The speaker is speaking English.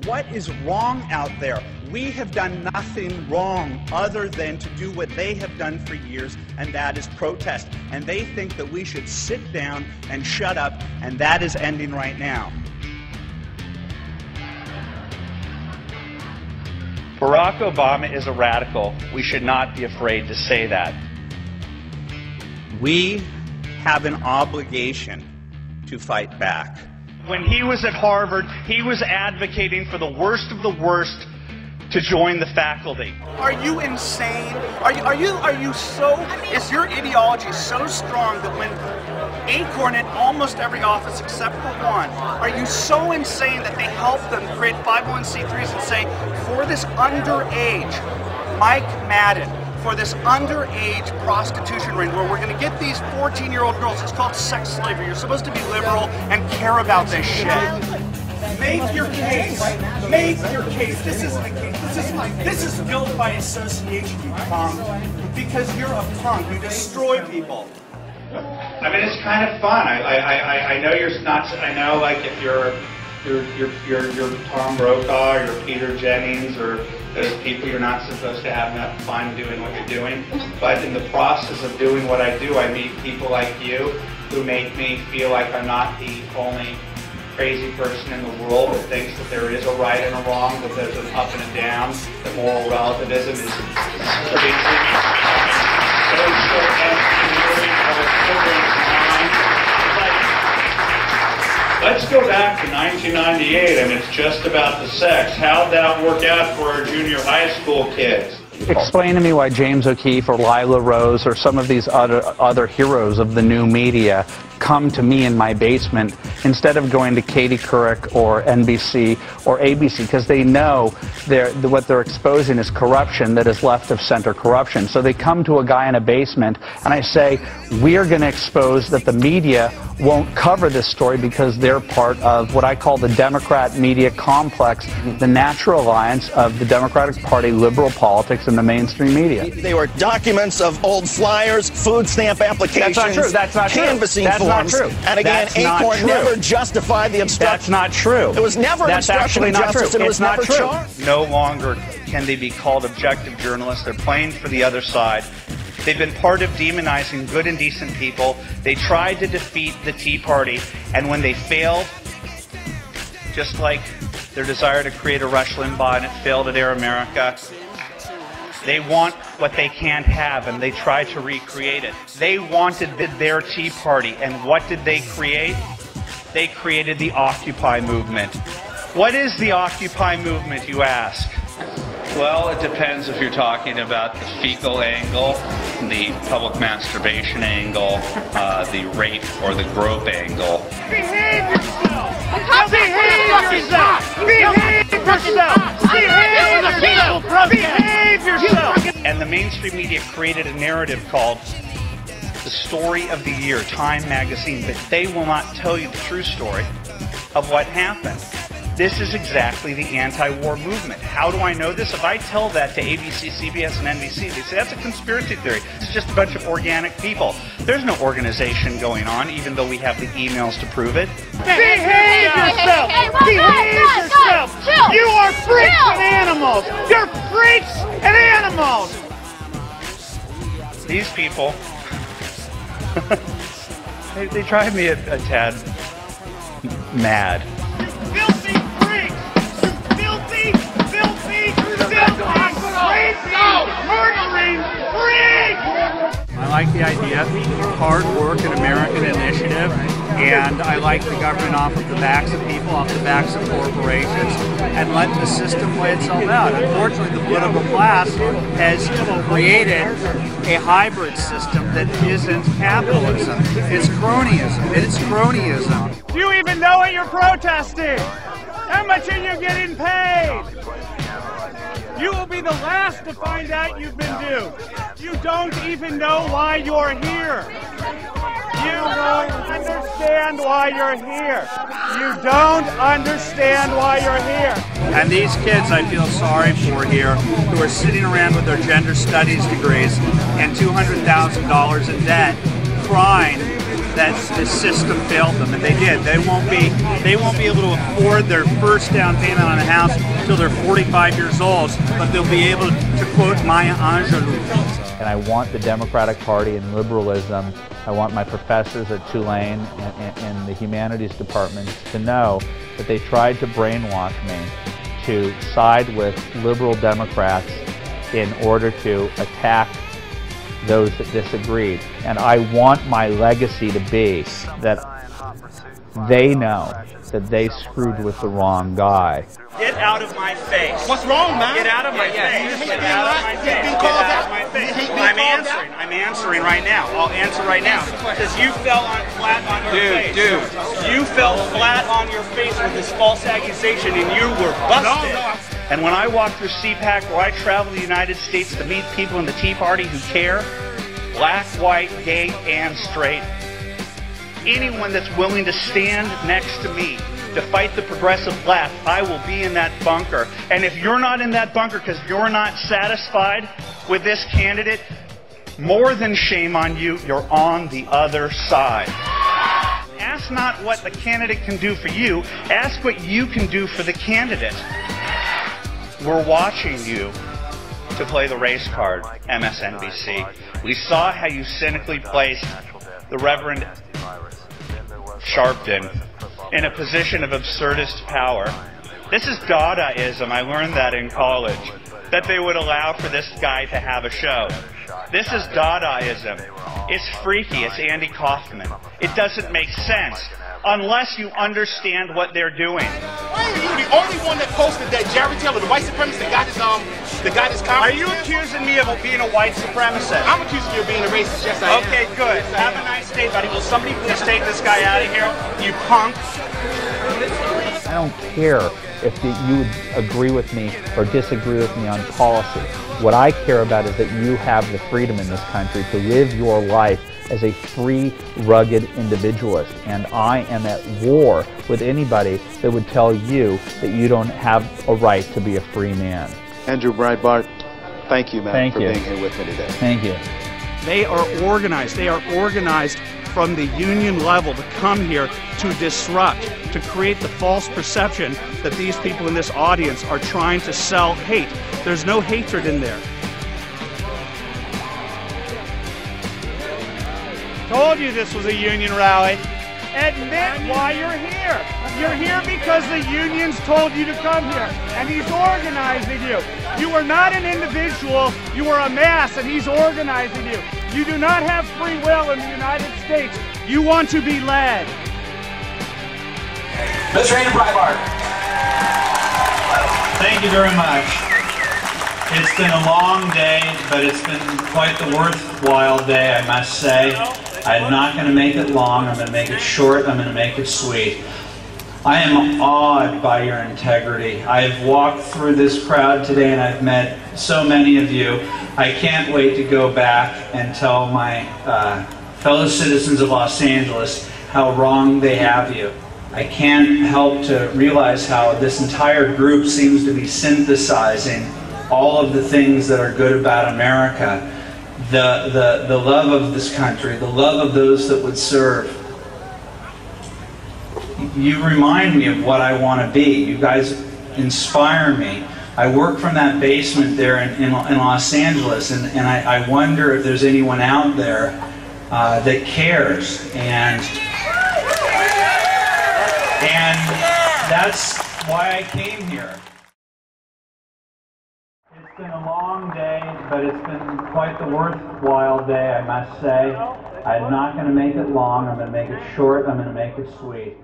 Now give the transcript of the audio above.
What is wrong out there? We have done nothing wrong other than to do what they have done for years, and that is protest. And they think that we should sit down and shut up, and that is ending right now. Barack Obama is a radical. We should not be afraid to say that. We have an obligation to fight back. When he was at Harvard, he was advocating for the worst of the worst to join the faculty. Are you insane? Are you so, is your ideology so strong that when Acorn in almost every office except for one, are you so insane that they help them create 501c3s and say, for this underage, Mike Madden, for this underage prostitution ring where we're going to get these 14-year-old girls, it's called sex slavery. You're supposed to be liberal and care about this shit. Make your case. Make your case. This isn't a case. This is guilt by association, you punk. Because you're a punk. You destroy people. I mean, it's kind of fun. I know you're not. I know, like, if you're Tom Brokaw or you're Peter Jennings or those people, you're not supposed to have enough fun doing what you're doing. But in the process of doing what I do, I meet people like you who make me feel like I'm not the only crazy person in the world that thinks that there is a right and a wrong, that there's an up and a down, that moral relativism is pretty Let's go back to 1998. I mean, it's just about the sex. How'd that work out for our junior high school kids? Explain to me why James O'Keefe or Lila Rose or some of these other heroes of the new media come to me in my basement instead of going to Katie Couric or NBC or ABC, because they know what they're exposing is corruption that is left of center corruption. So they come to a guy in a basement and I say, we are going to expose that the media won't cover this story because they're part of what I call the Democrat media complex, the natural alliance of the Democratic Party, liberal politics, and the mainstream media. They were documents of old flyers, food stamp applications, That's not true. That's not true. canvassing That's forms. not true. And again, Acorn never justified the obstruction. That's not true. It was never an obstruction of justice, and it was never charged. No longer can they be called objective journalists. They're playing for the other side. They've been part of demonizing good and decent people. They tried to defeat the Tea Party, and when they failed, just like their desire to create a Rush Limbaugh and it failed at Air America, they want what they can't have, and they try to recreate it. They wanted their Tea Party, and what did they create? They created the Occupy movement. What is the Occupy movement, you ask? Well, it depends if you're talking about the fecal angle, the public masturbation angle, the rape or the grope angle. Behave yourself! Behave yourself! Behave yourself! Behave yourself! And the mainstream media created a narrative called the story of the year, Time magazine, but they will not tell you the true story of what happened. This is exactly the anti-war movement. How do I know this? If I tell that to ABC, CBS, and NBC, they say that's a conspiracy theory. It's just a bunch of organic people. There's no organization going on, even though we have the emails to prove it. Behave yourself! Behave yourself! You are freaks and animals! You're freaks and animals! These people, they drive me a tad mad. Filthy freaks! You filthy, crazy, murdering freaks! I like the idea of hard work and American initiative, and I like the government off of the backs of people, off the backs of corporations, and let the system play itself out. Unfortunately, the political class has created a hybrid system that isn't capitalism. It's cronyism. It's cronyism. Do you even know what you're protesting? How much are you getting paid? You will be the last to find out you've been duped. You don't even know why you're here. You don't understand why you're here. You don't understand why you're here. And these kids I feel sorry for here who are sitting around with their gender studies degrees and $200,000 in debt, crying that the system failed them, and they did. They won't be able to afford their first down payment on a house until they're 45 years old, but they'll be able to quote Maya Angelou. And I want the Democratic Party and liberalism, I want my professors at Tulane and the humanities department to know that they tried to brainwash me to side with liberal Democrats in order to attack those that disagreed. And I want my legacy to be that they know that they screwed with the wrong guy. Get out of my face. What's wrong, man? Get out of my face. Get out of my face. Get out of my face. I'm answering right now. I'll answer right now. Because you fell flat on your face. Dude. You fell flat on your face with this false accusation and you were busted. No. And when I walk through CPAC, where I travel the United States to meet people in the Tea Party who care, black, white, gay, and straight, anyone that's willing to stand next to me to fight the progressive left, I will be in that bunker. And if you're not in that bunker because you're not satisfied with this candidate, more than shame on you, you're on the other side. Ask not what the candidate can do for you, ask what you can do for the candidate. We're watching you to play the race card, MSNBC. We saw how you cynically placed the Reverend Sharpton in a position of absurdist power. This is Dadaism. I learned that in college, that they would allow for this guy to have a show. This is Dadaism. It's freaky. It's Andy Kaufman. It doesn't make sense unless you understand what they're doing. Why are you the only one that posted that Jerry Taylor, the white supremacist, that got his comment? Are you accusing me of being a white supremacist? I'm accusing you of being a racist. Yes, I am. Okay, good. Yes, Have a nice day, buddy. Will somebody please take this guy out of here? You punk. I don't care if you would agree with me or disagree with me on policy. What I care about is that you have the freedom in this country to live your life as a free, rugged individualist. And I am at war with anybody that would tell you that you don't have a right to be a free man. Andrew Breitbart, thank you, man, for being here with me today. Thank you. They are organized. They are organized from the union level to come here to disrupt, to create the false perception that these people in this audience are trying to sell hate. There's no hatred in there. Told you this was a union rally. Admit why you're here. You're here because the unions told you to come here, and he's organizing you. You are not an individual, you are a mass, and he's organizing you. You do not have free will in the United States. You want to be led. Mr. Andrew Breitbart. Thank you very much. It's been a long day, but it's been quite the worthwhile day, I must say. I'm not going to make it long. I'm going to make it short. I'm going to make it sweet. I am awed by your integrity. I've walked through this crowd today and I've met so many of you. I can't wait to go back and tell my fellow citizens of Los Angeles how wrong they have you. I can't help to realize how this entire group seems to be synthesizing all of the things that are good about America. The love of this country, the love of those that would serve. You remind me of what I want to be. You guys inspire me. I work from that basement there in Los Angeles, and I wonder if there's anyone out there that cares. And that's why I came here. It's been a long day, but it's been quite the worthwhile day, I must say. I'm not going to make it long. I'm going to make it short. I'm going to make it sweet.